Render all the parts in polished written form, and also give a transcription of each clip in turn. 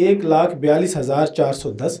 1,42,410।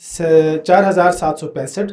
4,765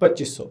2,500।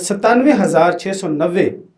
97,690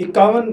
51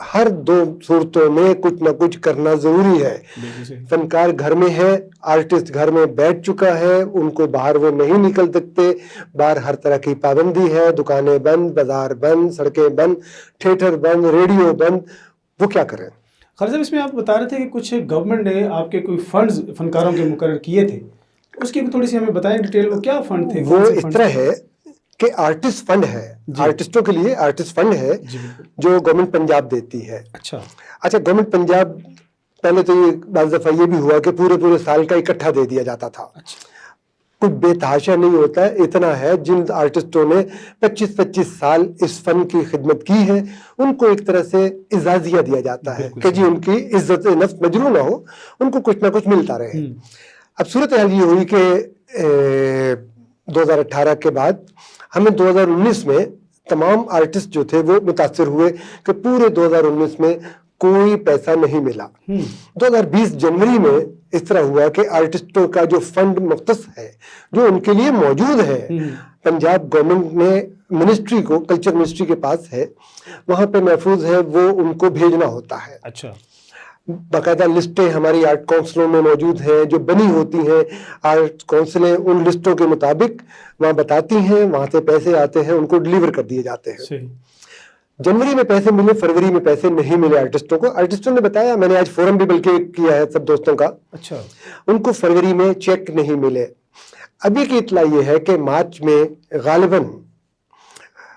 ہر دو صورتوں میں کچھ نہ کچھ کرنا ضروری ہے. فنکار گھر میں ہے, آرٹسٹ گھر میں بیٹھ چکا ہے, ان کو باہر وہ نہیں نکل سکتے, باہر ہر طرح کی پابندی ہے, دکانیں بند, بازار بند, سڑکیں بند, تھیٹر بند, ریڈیو بند, وہ کیا کریں؟ خالد صاحب اس میں آپ بتا رہے تھے کہ کچھ گورنمنٹ نے آپ کے کوئی فنڈز فنکاروں کے مقرر کیے تھے, اس کی تھوڑی سی ہمیں بتائیں ڈیٹیل, وہ کیا فنڈ تھے؟ وہ اس طرح ہے کہ آرٹسٹ فنڈ ہے, آرٹسٹوں کے لیے آرٹسٹ فنڈ ہے جو گورنمنٹ پنجاب دیتی ہے. اچھا گورنمنٹ پنجاب پہلے تو یہ بعض دفعہ یہ بھی ہوا کہ پورے سال کا اکٹھا دے دیا جاتا تھا. کچھ بے تحاشا نہیں ہوتا, اتنا ہے جن آرٹسٹوں نے 25 سال اس فن کی خدمت کی ہے ان کو ایک طرح سے اعزازیہ دیا جاتا ہے کہ جی ان کی عزت نفس مجروح نہ ہو, ان کو کچھ نہ کچھ ملتا رہے. اب صورتحال یہ ہوئی کہ 2018 کے بعد ہمیں 2019 میں تمام آرٹسٹ جو تھے وہ متاثر ہوئے کہ پورے 2019 میں کوئی پیسہ نہیں ملا. 2020 جنوری میں اس طرح ہوا کہ آرٹسٹوں کا جو فنڈ مختص ہے جو ان کے لیے موجود ہے, پنجاب گورنمنٹ نے منسٹری کو, کلچر منسٹری کے پاس ہے, وہاں پہ محفوظ ہے, وہ ان کو بھیجنا ہوتا ہے. اچھا باقاعدہ لسٹیں ہماری آرٹ کونسلوں میں موجود ہیں جو بنی ہوتی ہیں. آرٹ کونسلیں ان لسٹوں کے مطابق وہاں بتاتی ہیں, وہاں سے پیسے آتے ہیں, ان کو ڈیلیور کر دیے جاتے ہیں. جنوری میں پیسے ملے, فروری میں پیسے نہیں ملے آرٹسٹوں کو. آرٹسٹوں نے بتایا, میں نے آج فورم بھی بلکہ کیا ہے سب دوستوں کا, اچھا ان کو فروری میں چیک نہیں ملے. ابھی کی اطلاع یہ ہے کہ مارچ میں غالباً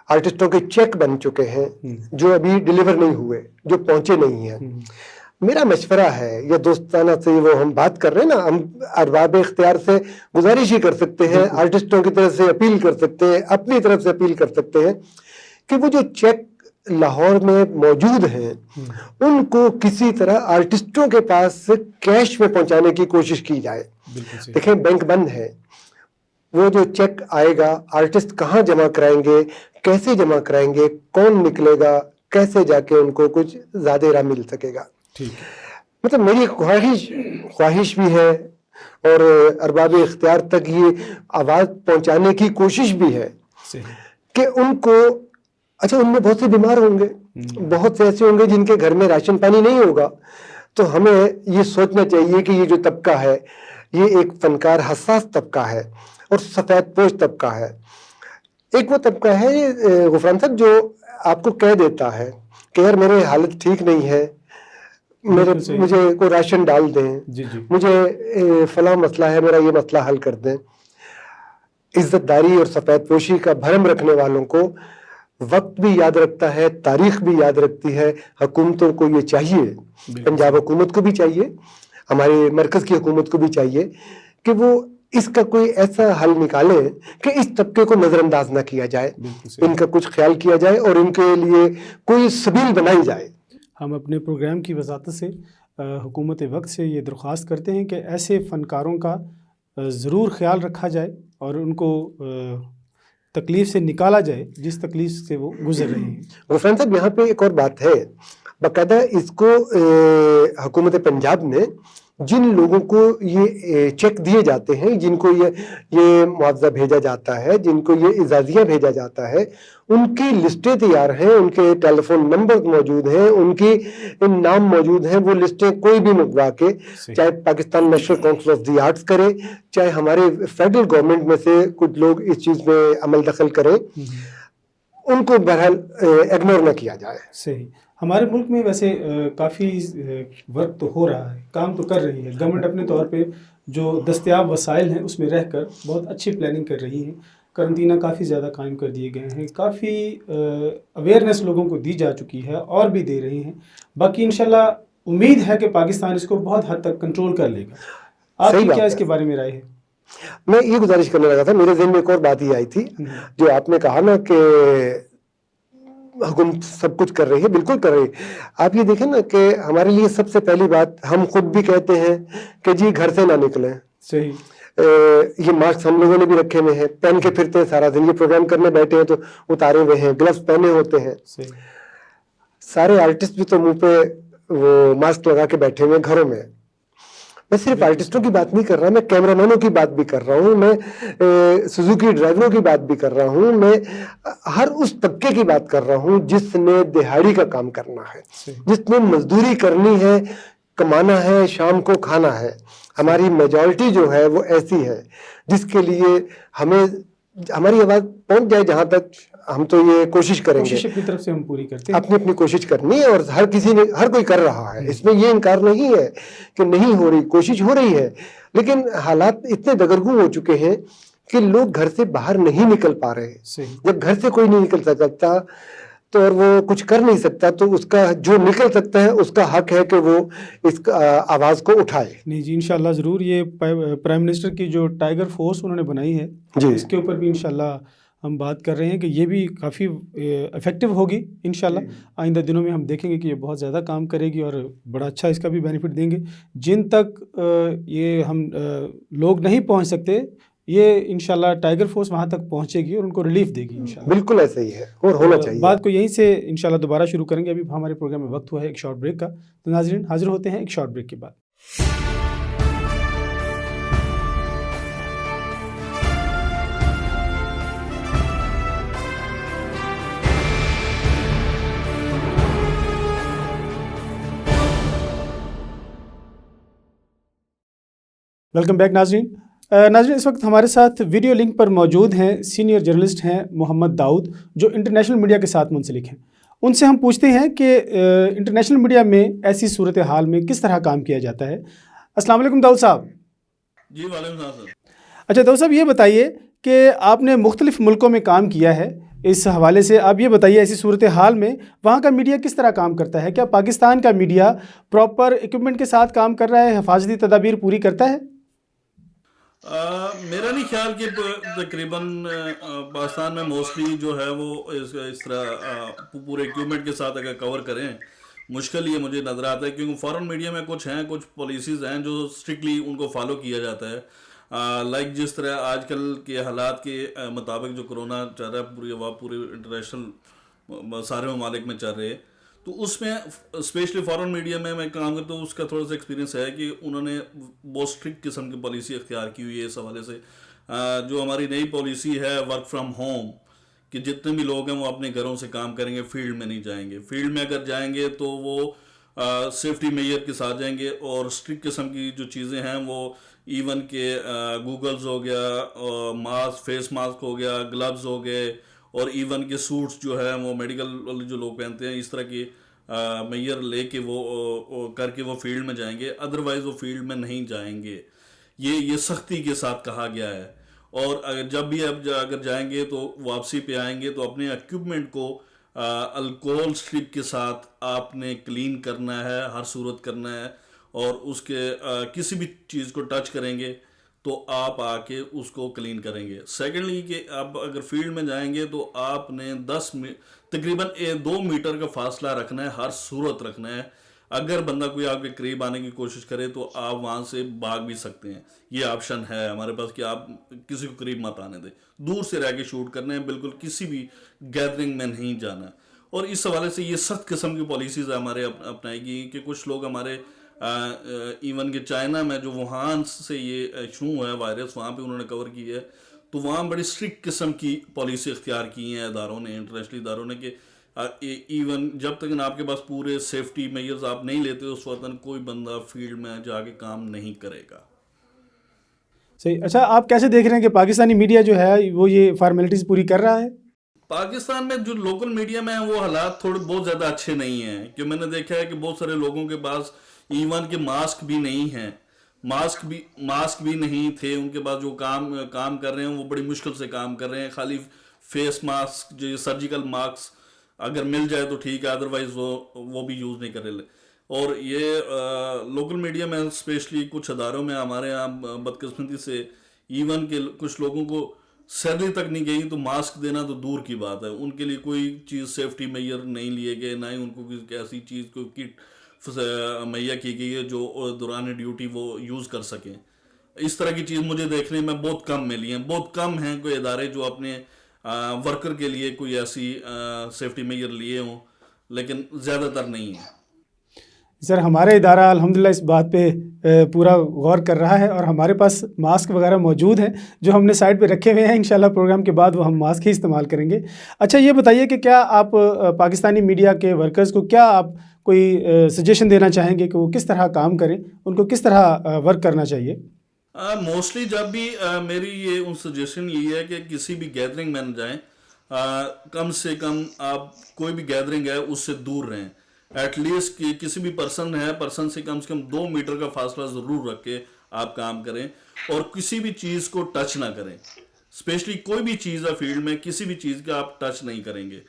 آرٹسٹوں کے چیک بن چکے ہیں جو ابھی ڈیلیور نہیں ہوئے, جو پہنچے نہیں ہیں. میرا مشورہ ہے, یا دوستانہ سے وہ ہم بات کر رہے ہیں نا, ہم ارباب اختیار سے گزارش ہی کر سکتے ہیں, آرٹسٹوں کی طرف سے اپیل کر سکتے ہیں, اپنی طرف سے اپیل کر سکتے ہیں کہ وہ جو چیک لاہور میں موجود ہیں ان کو کسی طرح آرٹسٹوں کے پاس کیش میں پہنچانے کی کوشش کی جائے. دیکھیں بینک بند ہے, وہ جو چیک آئے گا آرٹسٹ کہاں جمع کرائیں گے, کیسے جمع کرائیں گے, کون نکلے گا, کیسے جا کے ان کو کچھ زیادہ راہ مل سکے گا. مطلب میری خواہش بھی ہے اور ارباب اختیار تک یہ آواز پہنچانے کی کوشش بھی ہے کہ ان کو, اچھا ان میں بہت سے بیمار ہوں گے, بہت سے ایسے ہوں گے جن کے گھر میں راشن پانی نہیں ہوگا, تو ہمیں یہ سوچنا چاہیے کہ یہ جو طبقہ ہے یہ ایک فنکار حساس طبقہ ہے اور سفید پوش طبقہ ہے. ایک وہ طبقہ ہے غفران صاحب جو آپ کو کہہ دیتا ہے کہ یار میرے حالت ٹھیک نہیں ہے, مجھے کوئی راشن ڈال دیں, مجھے فلاں مسئلہ ہے, میرا یہ مسئلہ حل کر دیں. عزت داری اور سفید پوشی کا بھرم رکھنے والوں کو وقت بھی یاد رکھتا ہے, تاریخ بھی یاد رکھتی ہے. حکومتوں کو یہ چاہیے, پنجاب حکومت کو بھی چاہیے, ہمارے مرکز کی حکومت کو بھی چاہیے کہ وہ اس کا کوئی ایسا حل نکالے کہ اس طبقے کو نظر انداز نہ کیا جائے, ان کا کچھ خیال کیا جائے اور ان کے لیے کوئی سبیل بنائی جائے. ہم اپنے پروگرام کی وساطت سے حکومت وقت سے یہ درخواست کرتے ہیں کہ ایسے فنکاروں کا ضرور خیال رکھا جائے اور ان کو تکلیف سے نکالا جائے جس تکلیف سے وہ گزر رہے ہیں. غفران صاحب یہاں پہ ایک اور بات ہے, باقاعدہ اس کو حکومت پنجاب نے جن لوگوں کو یہ چیک دیے جاتے ہیں, جن کو یہ معاوضہ بھیجا جاتا ہے, جن کو یہ اعزازیہ بھیجا جاتا ہے, ان کی لسٹیں تیار ہیں, ان کے ٹیلی فون نمبر موجود ہیں, ان کی نام موجود ہیں. وہ لسٹیں کوئی بھی منگوا کے, چاہے Pakistan national council of the arts کرے, چاہے ہمارے فیڈرل گورنمنٹ میں سے کچھ لوگ اس چیز میں عمل دخل کریں, ان کو بہرحال اگنور نہ کیا جائے. صحیح. ہمارے ملک میں ویسے کافی ورک تو ہو رہا ہے, کام تو کر رہی ہے گورنمنٹ اپنے طور پہ, جو دستیاب وسائل ہیں اس میں رہ کر بہت اچھی پلاننگ کر رہی ہے. قرنطینہ کافی زیادہ قائم کر دیے گئے ہیں, کافی اویئرنیس لوگوں کو دی جا چکی ہے اور بھی دے رہے ہیں. باقی انشاءاللہ امید ہے کہ پاکستان اس کو بہت حد تک کنٹرول کر لے گا. آپ کی کیا اس کے بارے میں رائے ہے؟ میں یہ گزارش کرنے لگا تھا, میرے ذہن میں ایک اور بات یہ آئی تھی جو آپ نے کہا نا کہ حکومت سب کچھ کر رہی ہے, بالکل کر رہی ہے. آپ یہ دیکھیں نا کہ ہمارے لیے سب سے پہلی بات, ہم خود بھی کہتے ہیں کہ جی گھر سے نہ نکلیں. صحیح. یہ ماسک ہم لوگوں نے بھی رکھے ہوئے ہیں, پہن کے پھرتے ہیں سارا دن. یہ پروگرام کرنے بیٹھے ہیں تو اتارے ہوئے ہیں, گلوز پہنے ہوتے ہیں. سارے آرٹسٹ بھی تو منہ پہ وہ ماسک لگا کے بیٹھے ہوئے گھروں میں. میں صرف آرٹسٹوں کی بات نہیں کر رہا، میں کیمرہ مینوں کی بات بھی کر رہا ہوں، میں سوزوکی ڈرائیوروں کی بات بھی کر رہا ہوں، میں ہر اس طبقے کی بات کر رہا ہوں جس نے دہاڑی کا کام کرنا ہے، جس نے مزدوری کرنی ہے، کمانا ہے، شام کو کھانا ہے. ہماری میجورٹی جو ہے وہ ایسی ہے جس کے لیے ہمیں ہماری آواز پہنچ جائے جہاں تک، ہم تو یہ کوشش کریں گے، کوشش اپنی طرف سے ہم پوری کرتے ہیں. اپنی کوشش کرنی ہے، اور ہر کوئی کر رہا ہے، اس میں یہ انکار نہیں ہے کہ نہیں ہو رہی، کوشش ہو رہی ہے. لیکن حالات اتنے دگرگوں ہو چکے ہیں کہ لوگ گھر سے باہر نہیں نکل پا رہے. جب گھر سے کوئی نہیں نکل سکتا تو اور وہ کچھ کر نہیں سکتا، تو اس کا جو نکل سکتا ہے اس کا حق ہے کہ وہ اس آواز کو اٹھائے. نہیں جی، انشاءاللہ ضرور. یہ پرائم منسٹر کی جو ٹائیگر فورس انہوں نے بنائی ہے جی، اس کے اوپر بھی انشاءاللہ ہم بات کر رہے ہیں کہ یہ بھی کافی افیکٹو ہوگی انشاءاللہ. آئندہ دنوں میں ہم دیکھیں گے کہ یہ بہت زیادہ کام کرے گی اور بڑا اچھا اس کا بھی بینیفٹ دیں گے. جن تک یہ ہم لوگ نہیں پہنچ سکتے، یہ انشاءاللہ ٹائیگر فورس وہاں تک پہنچے گی اور ان کو ریلیف دے گی انشاءاللہ. بالکل ایسا ہی ہے اور ہونا چاہیے. بات کو یہیں سے انشاءاللہ دوبارہ شروع کریں گے. ابھی ہمارے پروگرام میں وقت ہوا ہے ایک شارٹ بریک کا، تو ناظرین حاضر ہوتے ہیں ایک شارٹ بریک کے بعد. ویلکم بیک ناظرین. ناظرین اس وقت ہمارے ساتھ ویڈیو لنک پر موجود ہیں سینئر جرنلسٹ ہیں محمد داؤد، جو انٹرنیشنل میڈیا کے ساتھ منسلک ہیں. ان سے ہم پوچھتے ہیں کہ انٹرنیشنل میڈیا میں ایسی صورتحال میں کس طرح کام کیا جاتا ہے. السلام علیکم داؤد صاحب. جی وعلیکم السلام سر. اچھا داؤد صاحب، یہ بتائیے کہ آپ نے مختلف ملکوں میں کام کیا ہے، اس حوالے سے آپ یہ بتائیے ایسی صورتحال میں وہاں کا میڈیا کس طرح کام کرتا ہے؟ کیا پاکستان کا میڈیا پراپر اکوپمنٹ کے ساتھ کام کر رہا ہے، حفاظتی تدابیر پوری کرتا ہے؟ میرا نہیں خیال کہ تقریباً پاکستان میں موسٹلی جو ہے وہ اس طرح پورے اکوپمنٹ کے ساتھ اگر کور کریں، مشکل یہ مجھے نظر آتا ہے. کیونکہ فارن میڈیا میں کچھ پالیسیز ہیں جو اسٹرکٹلی ان کو فالو کیا جاتا ہے. لائک جس طرح آج کل کے حالات کے مطابق جو کرونا چل رہا ہے پورے انٹرنیشنل سارے ممالک میں چل رہے ہیں، تو اس میں اسپیشلی فارن میڈیا میں کام کرتا ہوں، اس کا تھوڑا سا ایکسپیرینس ہے کہ انہوں نے بہت اسٹرکٹ قسم کی پالیسی اختیار کی ہوئی ہے. اس حوالے سے جو ہماری نئی پالیسی ہے ورک فرام ہوم، کہ جتنے بھی لوگ ہیں وہ اپنے گھروں سے کام کریں گے، فیلڈ میں نہیں جائیں گے. فیلڈ میں اگر جائیں گے تو وہ سیفٹی میئر کے ساتھ جائیں گے، اور اسٹرکٹ قسم کی جو چیزیں ہیں وہ ایون کہ گوگلز ہو گیا، ماسک، فیس ماسک ہو گیا، گلوز ہو گئے، اور ایون کہ سوٹس جو ہے وہ میڈیکل جو لوگ پہنتے ہیں، اس طرح کی میئر لے کے وہ کر کے وہ فیلڈ میں جائیں گے. ادروائز وہ فیلڈ میں نہیں جائیں گے. یہ سختی کے ساتھ کہا گیا ہے. اور جب بھی اگر جائیں گے تو واپسی پہ آئیں گے تو اپنے ایکوپمنٹ کو الکوہول اسٹرپ کے ساتھ آپ نے کلین کرنا ہے، ہر صورت کرنا ہے. اور اس کے کسی بھی چیز کو ٹچ کریں گے تو آپ آ کے اس کو کلین کریں گے. سیکنڈلی کہ اب اگر فیلڈ میں جائیں گے تو آپ نے تقریباً 2 میٹر کا فاصلہ رکھنا ہے، ہر صورت رکھنا ہے. اگر بندہ کوئی آپ کے قریب آنے کی کوشش کرے تو آپ وہاں سے بھاگ بھی سکتے ہیں. یہ آپشن ہے ہمارے پاس کہ آپ کسی کو قریب مت آنے دیں، دور سے رہ کے شوٹ کرنے ہیں، بالکل کسی بھی گیدرنگ میں نہیں جانا. اور اس حوالے سے یہ سخت قسم کی پالیسیز ہمارے اپنائی گئی کہ کچھ لوگ ہمارے ایون کہ چائنا میں جو ووہان سے یہ شروع ہوا ہے وائرس، وہاں پہ انہوں نے کور کی ہے، تو وہاں بڑی اسٹرکٹ قسم کی پالیسی اختیار کی ہیں اداروں نے، انٹرنیشنل اداروں نے، کہ ایون جب تک آپ کے پاس پورے سیفٹی میئرز آپ نہیں لیتے اس وقت کوئی بندہ فیلڈ میں جا کے کام نہیں کرے گا. صحیح. اچھا آپ کیسے دیکھ رہے ہیں کہ پاکستانی میڈیا جو ہے وہ یہ فارمیلٹیز پوری کر رہا ہے؟ پاکستان میں جو لوکل میڈیا میں ہیں وہ حالات تھوڑے بہت زیادہ اچھے نہیں ہیں. کہ میں نے دیکھا ہے کہ بہت سارے لوگوں کے پاس ایون کہ ماسک بھی نہیں ہیں، ماسک بھی نہیں تھے ان کے پاس. جو کام کر رہے ہیں وہ بڑی مشکل سے کام کر رہے ہیں. خالی فیس ماسک جو سرجیکل ماسک اگر مل جائے تو ٹھیک ہے، ادروائز وہ بھی یوز نہیں کر رہے. اور یہ لوکل میڈیا میں اسپیشلی کچھ اداروں میں ہمارے یہاں بدقسمتی سے ایون کہ کچھ لوگوں کو سیلری تک نہیں گئی تو ماسک دینا تو دور کی بات ہے. ان کے لیے کوئی چیز سیفٹی میئر نہیں لیے گئے، نہ ہی ان کو کسی ایسی چیز کو کٹ مہیا کی گئی ہے جو دوران ڈیوٹی وہ یوز کر سکیں. اس طرح کی چیز مجھے دیکھنے میں بہت کم ملی ہیں. بہت کم ہیں کوئی ادارے جو اپنے ورکر کے لیے کوئی ایسی سیفٹی میئر لیے ہوں، لیکن زیادہ تر نہیں ہیں. سر ہمارا ادارہ الحمدللہ اس بات پہ پورا غور کر رہا ہے اور ہمارے پاس ماسک وغیرہ موجود ہیں جو ہم نے سائٹ پہ رکھے ہوئے ہیں. انشاءاللہ پروگرام کے بعد وہ ہم ماسک ہی استعمال کریں گے. اچھا یہ بتائیے کہ کیا آپ پاکستانی میڈیا کے ورکرز کو کیا آپ کوئی سجیشن دینا چاہیں گے کہ وہ کس طرح کام کریں, ان کو کس طرح ورک کرنا چاہیے؟ موسٹلی جب بھی میری یہ سجیشن یہی ہے کہ کسی بھی گیدرنگ میں نہ جائیں, کم سے کم آپ کوئی بھی گیدرنگ ہے اس سے دور رہیں. ایٹ لیسٹ کسی بھی پرسن سے کم 2 میٹر کا فاصلہ ضرور رکھ کے آپ کام کریں, اور کسی بھی چیز کو ٹچ نہ کریں. اسپیشلی کوئی بھی چیز ہے فیلڈ میں, کسی بھی چیز کا آپ ٹچ نہیں کریں گے,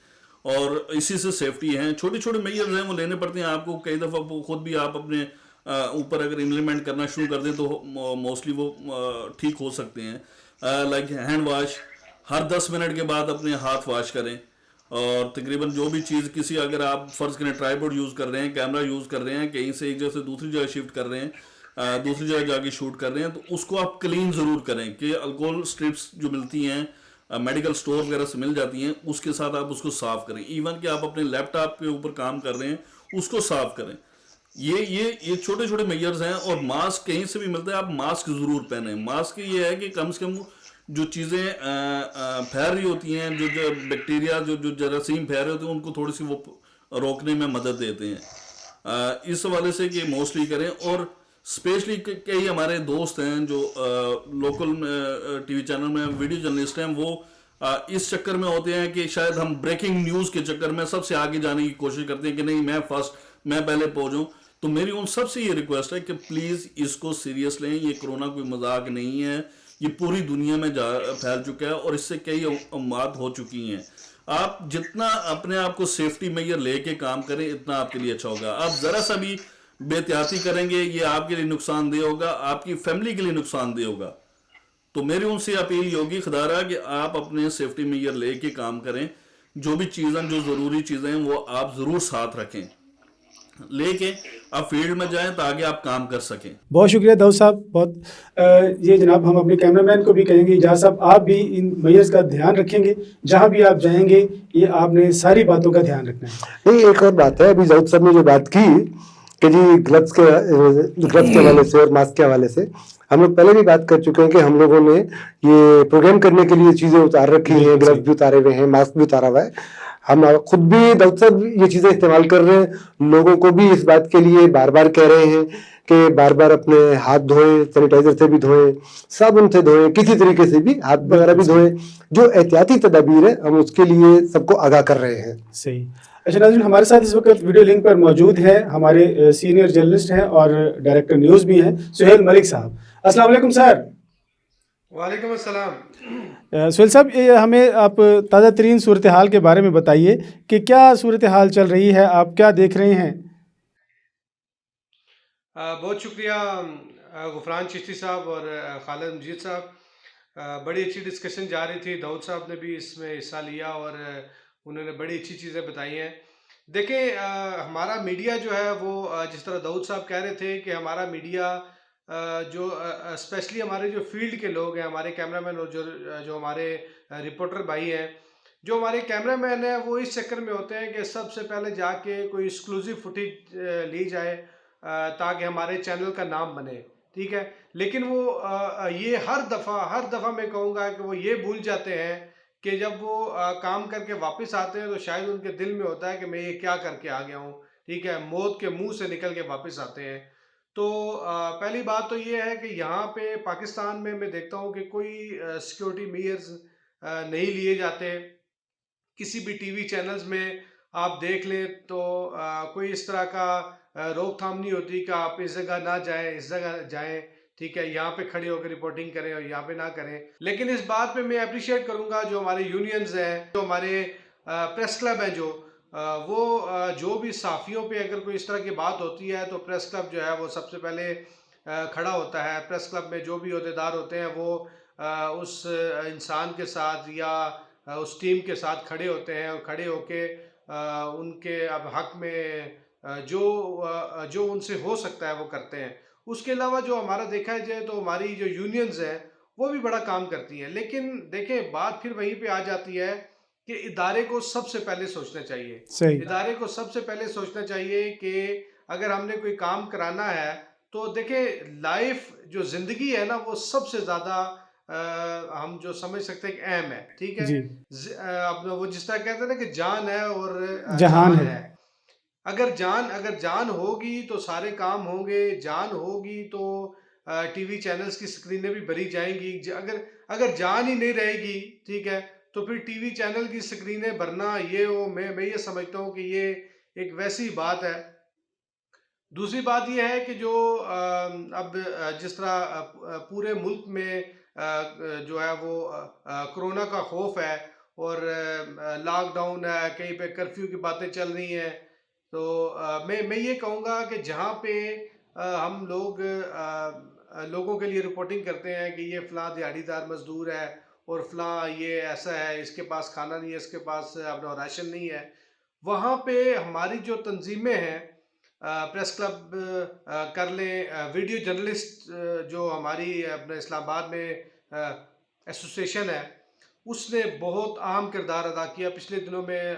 اور اسی سے سیفٹی ہیں. چھوٹے چھوٹے میئرز ہیں وہ لینے پڑتے ہیں آپ کو. کئی دفعہ خود بھی آپ اپنے اوپر اگر امپلیمنٹ کرنا شروع کر دیں تو موسٹلی وہ ٹھیک ہو سکتے ہیں. لائک ہینڈ واش, ہر 10 منٹ کے بعد اپنے ہاتھ واش کریں. اور تقریباً جو بھی چیز کسی اگر آپ فرض کریں ٹرائی یوز کر رہے ہیں, کیمرہ یوز کر رہے ہیں, کہیں سے ایک جگہ سے دوسری جگہ شفٹ کر رہے ہیں, دوسری جگہ جا کے شوٹ کر رہے ہیں, تو اس کو آپ کلین ضرور کریں. کہ الکوہل سٹرپس جو ملتی ہیں میڈیکل سٹور وغیرہ سے مل جاتی ہیں, اس کے ساتھ آپ اس کو صاف کریں. ایون کہ آپ اپنے لیپ ٹاپ کے اوپر کام کر رہے ہیں اس کو صاف کریں. یہ چھوٹے چھوٹے میئرز ہیں. اور ماسک کہیں سے بھی ملتا ہے, آپ ماسک ضرور پہنیں. ماسک یہ ہے کہ کم سے کم جو چیزیں پھیل رہی ہوتی ہیں, جو بیکٹیریا جو جراثیم پھیل رہے ہوتے ہیں, ان کو تھوڑی سی وہ روکنے میں مدد دیتے ہیں. اس حوالے سے کہ موسٹلی کریں. اور اسپیشلی کئی ہمارے دوست ہیں جو لوکل ٹی وی چینل میں ویڈیو جرنلسٹ ہیں, وہ اس چکر میں ہوتے ہیں کہ شاید ہم بریکنگ نیوز کے چکر میں سب سے آگے جانے کی کوشش کرتے ہیں کہ نہیں میں فرسٹ, میں پہلے پہنچوں. تو میری ان سب سے یہ ریکویسٹ ہے کہ پلیز اس کو سیریس لیں. یہ کرونا کوئی مذاق نہیں ہے, یہ پوری دنیا میں پھیل چکا ہے اور اس سے کئی اموات ہو چکی ہیں. آپ جتنا اپنے آپ کو سیفٹی میئر لے کے کام کریں اتنا آپ کے لیے اچھا ہوگا. آپ ذرا سا بھی بے احتیاطی کریں گے یہ آپ کے لیے نقصان دہ ہوگا, آپ کی فیملی کے لیے نقصان دہ ہوگا. تو میری ان سے اپیل یہ ہوگی خدا رہا کہ آپ اپنے سیفٹی میئر لے کے کام کریں. جو بھی چیزیں جو ضروری چیزیں ہیں وہ آپ ضرور ساتھ رکھیں, لے کے آپ فیلڈ میں جائیں تاکہ آپ کام کر سکیں. بہت شکریہ داؤد صاحب. بہت یہ جناب ہم اپنے کیمرہ مین کو بھی کہیں گے اجاز صاحب آپ بھی ان میئرز کا دھیان رکھیں گے, جہاں بھی آپ جائیں گے یہ آپ نے ساری باتوں کا دھیان رکھنا ہے. نہیں ایک اور بات ہے, ابھی داؤد صاحب نے جو بات کی کہ جی گلوز کے حوالے سے اور ماسک کے حوالے سے, ہم لوگ پہلے بھی بات کر چکے ہیں کہ ہم لوگوں نے یہ پروگرام کرنے کے لیے چیزیں اتار رکھی ہیں, گلوز بھی اتارے ہوئے ہیں, ماسک بھی اتارا ہوا ہے. ہم خود بھی داؤد صاحب یہ چیزیں استعمال کر رہے ہیں, لوگوں کو بھی اس بات کے لیے بار بار کہہ رہے ہیں کہ بار بار اپنے ہاتھ دھوئیں, سینیٹائزر سے بھی دھوئیں, صابن سے دھوئیں, کسی طریقے سے بھی ہاتھ وغیرہ بھی دھوئیں. جو احتیاطی تدابیر ہے ہم اس کے لیے سب کو آگاہ کر رہے ہیں. صحیح. اچھا ناظرین, ہمارے ساتھ اس وقت ویڈیو لنک پر موجود ہے ہمارے سینئر جرنلسٹ ہیں اور ڈائریکٹر نیوز بھی ہیں سہیل ملک صاحب. السلام علیکم سر. وعلیکم السلام. سہیل صاحب ہمیں آپ تازہ ترین صورتحال کے بارے میں بتائیے کہ کیا صورتحال چل رہی ہے, آپ کیا دیکھ رہے ہیں؟ بہت شکریہ غفران چشتی صاحب اور خالد مجید صاحب. بڑی اچھی ڈسکشن جا رہی تھی, داؤد صاحب نے بھی اس میں حصہ لیا اور انہوں نے بڑی اچھی چیزیں بتائی ہیں. دیکھیں ہمارا میڈیا جو ہے وہ جس طرح داؤد صاحب کہہ رہے تھے کہ ہمارا میڈیا جو اسپیشلی ہمارے جو فیلڈ کے لوگ ہیں, ہمارے کیمرہ مین اور جو ہمارے رپورٹر بھائی ہیں, جو ہمارے کیمرہ مین ہیں وہ اس چکر میں ہوتے ہیں کہ سب سے پہلے جا کے کوئی ایکسکلوزیو فوٹیج لی جائے تاکہ ہمارے چینل کا نام بنے, ٹھیک ہے. لیکن وہ یہ ہر دفعہ میں کہوں گا کہ وہ یہ بھول جاتے ہیں کہ جب وہ کام کر کے واپس آتے ہیں تو شاید ان کے دل میں ہوتا ہے کہ میں یہ کیا کر کے آ گیا ہوں, ٹھیک ہے. موت کے منہ سے نکل کے واپس آتے ہیں. تو پہلی بات تو یہ ہے کہ یہاں پہ پاکستان میں دیکھتا ہوں کہ کوئی سیکیورٹی میئرز نہیں لیے جاتے. کسی بھی ٹی وی چینلز میں آپ دیکھ لیں تو کوئی اس طرح کا روک تھام نہیں ہوتی کہ آپ اس جگہ نہ جائیں, اس جگہ جائیں, ٹھیک ہے, یہاں پہ کھڑے ہو کے رپورٹنگ کریں اور یہاں پہ نہ کریں. لیکن اس بات پہ میں اپریشیٹ کروں گا جو ہمارے یونینز ہیں, جو ہمارے پریس کلب ہیں, وہ جو بھی صحافیوں پہ اگر کوئی اس طرح کی بات ہوتی ہے تو پریس کلب جو ہے وہ سب سے پہلے کھڑا ہوتا ہے. پریس کلب میں جو بھی عہدیدار ہوتے ہیں وہ اس انسان کے ساتھ یا اس ٹیم کے ساتھ کھڑے ہوتے ہیں, اور کھڑے ہو کے ان کے اب حق میں جو ان سے ہو سکتا ہے وہ کرتے ہیں. اس کے علاوہ جو ہمارا دیکھا جائے تو ہماری جو یونینز ہیں وہ بھی بڑا کام کرتی ہیں. لیکن دیکھیں بات پھر وہیں پہ آ جاتی ہے کہ ادارے کو سب سے پہلے سوچنا چاہیے. ادارے کو سب سے پہلے سوچنا چاہیے کہ اگر ہم نے کوئی کام کرانا ہے تو دیکھیں لائف جو زندگی ہے نا وہ سب سے زیادہ ہم جو سمجھ سکتے ہیں کہ اہم ہے، ٹھیک ہے. جی اپنا وہ جس طرح کہتے ہیں نا کہ جان ہے اور جہان جان ہے. ہے. اگر جان ہوگی تو سارے کام ہوں گے، جان ہوگی تو ٹی وی چینلز کی سکرینیں بھی بھری جائیں گی. اگر جان ہی نہیں رہے گی، ٹھیک ہے، تو پھر ٹی وی چینل کی سکرینیں بھرنا میں یہ سمجھتا ہوں کہ یہ ایک ویسی بات ہے. دوسری بات یہ ہے کہ جو اب جس طرح پورے ملک میں جو ہے وہ کرونا کا خوف ہے اور لاک ڈاؤن ہے، کہیں پہ کرفیو کی باتیں چل رہی ہیں، تو میں یہ کہوں گا کہ جہاں پہ ہم لوگوں کے لیے رپورٹنگ کرتے ہیں کہ یہ فلاں دیہڑی دار مزدور ہے اور فلاں یہ ایسا ہے، اس کے پاس کھانا نہیں ہے، اس کے پاس اپنا راشن نہیں ہے، وہاں پہ ہماری جو تنظیمیں ہیں، پریس کلب کر لیں، ویڈیو جرنلسٹ جو ہماری اپنے اسلام آباد میں ایسوسیشن ہے، اس نے بہت اہم کردار ادا کیا. پچھلے دنوں میں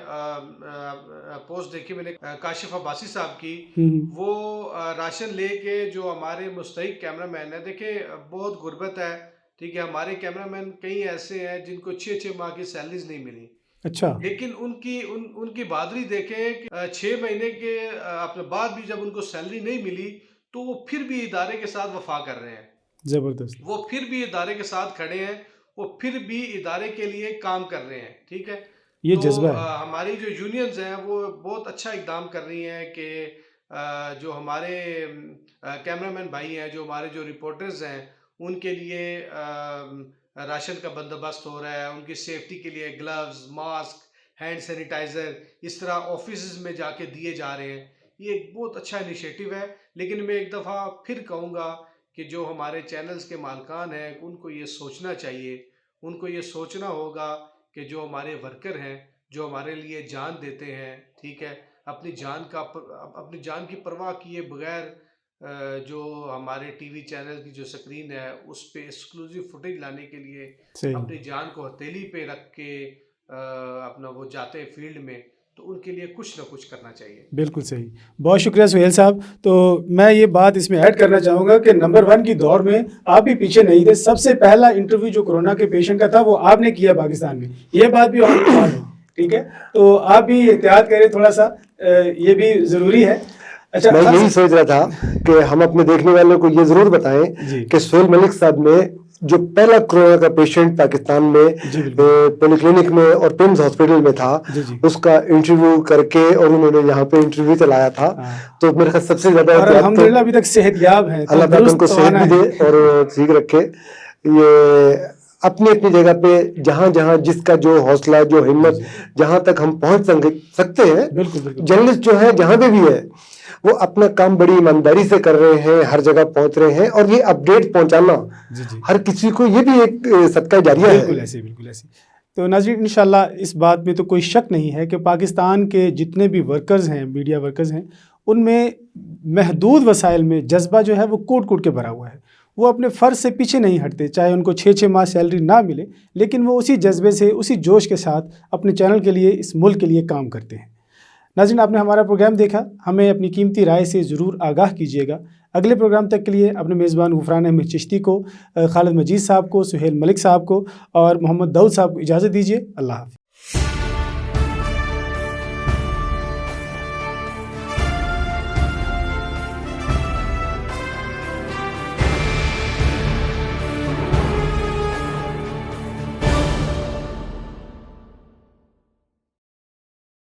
پوسٹ دیکھی میں نے کاشف عباسی صاحب کی، وہ راشن لے کے جو ہمارے مستحق کیمرہ مین ہیں، دیکھیں بہت غربت ہے، ٹھیک ہے، ہمارے کیمرہ مین کئی ایسے ہیں جن کو 6 ماہ کی سیلریز نہیں ملی، اچھا لیکن ان کی بہادری دیکھیں کہ 6 مہینے کے اپنے بعد بھی جب ان کو سیلری نہیں ملی تو وہ پھر بھی ادارے کے ساتھ وفا کر رہے ہیں، زبردست. وہ پھر بھی ادارے کے ساتھ کھڑے ہیں، وہ پھر بھی ادارے کے لیے کام کر رہے ہیں، ٹھیک ہے. یہ تو جذبہ ہے. ہماری جو یونینز ہیں وہ بہت اچھا اقدام کر رہی ہیں کہ جو ہمارے کیمرہ مین بھائی ہیں، جو ہمارے جو رپورٹرز ہیں، ان کے لیے راشن کا بندوبست ہو رہا ہے، ان کی سیفٹی کے لیے گلوز، ماسک، ہینڈ سینیٹائزر اس طرح آفیسز میں جا کے دیے جا رہے ہیں. یہ ایک بہت اچھا انیشیٹو ہے. لیکن میں ایک دفعہ پھر کہوں گا کہ جو ہمارے چینلز کے مالکان ہیں ان کو یہ سوچنا چاہیے، ان کو یہ سوچنا ہوگا کہ جو ہمارے ورکر ہیں، جو ہمارے لیے جان دیتے ہیں، ٹھیک ہے، اپنی جان کی پرواہ کیے بغیر جو ہمارے ٹی وی چینل کی جو سکرین ہے اس پہ ایکسکلوزیو فوٹیج لانے کے لیے صحیح. اپنی جان کو ہتھیلی پہ رکھ کے اپنا وہ جاتے ہیں فیلڈ میں، تو ان کے لیے کچھ نہ کچھ کرنا چاہیے. بالکل صحیح. بہت شکریہ سہیل صاحب. تو میں یہ بات اس میں ایڈ کرنا چاہوں گا کہ نمبر 1 کی دوڑ میں آپ بھی پیچھے نہیں تھے. سب سے پہلا انٹرویو جو کورونا کے پیشنٹ کا تھا وہ آپ نے کیا پاکستان میں، یہ بات بھی آپ کو معلوم ہے، ٹھیک ہے. تو آپ بھی احتیاط کریں تھوڑا سا، یہ بھی ضروری ہے. اچھا میں یہی سوچ رہا تھا کہ ہم اپنے دیکھنے والوں کو یہ ضرور بتائیں کہ سہیل ملک صاحب نے جو پہلا کورونا کا پیشنٹ پاکستان میں پولی کلینک میں اور پمز ہاسپٹل میں تھا، اس کا انٹرویو کر کے اور انہوں نے یہاں پہ انٹرویو چلایا تھا، تو میرے خیال سب سے زیادہ الحمدللہ ابھی تک صحت یاب ہیں، اللہ تعالیٰ ان کو صحت بھی دے اور ٹھیک رکھے. یہ اپنی اپنی جگہ پہ جہاں جہاں جس کا جو حوصلہ، جو ہمت، جہاں تک ہم پہنچ سکتے ہیں، جرنلسٹ جو ہے جہاں پہ بھی ہے وہ اپنا کام بڑی ایمانداری سے کر رہے ہیں، ہر جگہ پہنچ رہے ہیں، اور یہ اپڈیٹ پہنچانا ہر کسی کو یہ بھی ایک صدقہ جاریہ ہے. بالکل ایسے، بالکل ایسے. تو ناظرین انشاءاللہ اس بات میں تو کوئی شک نہیں ہے کہ پاکستان کے جتنے بھی ورکرز ہیں، میڈیا ورکرز ہیں، ان میں محدود وسائل میں جذبہ جو ہے وہ کوٹ کے بھرا ہوا ہے. وہ اپنے فرض سے پیچھے نہیں ہٹتے، چاہے ان کو 6 ماہ سیلری نہ ملے، لیکن وہ اسی جذبے سے، اسی جوش کے ساتھ اپنے چینل کے لیے، اس ملک کے لیے کام کرتے ہیں. ناظرین آپ نے ہمارا پروگرام دیکھا، ہمیں اپنی قیمتی رائے سے ضرور آگاہ کیجیے گا. اگلے پروگرام تک کے لیے اپنے میزبان غفران احمد چشتی کو، خالد مجید صاحب کو، سہیل ملک صاحب کو اور محمد داؤد صاحب کو اجازت دیجیے. اللہ حافظ.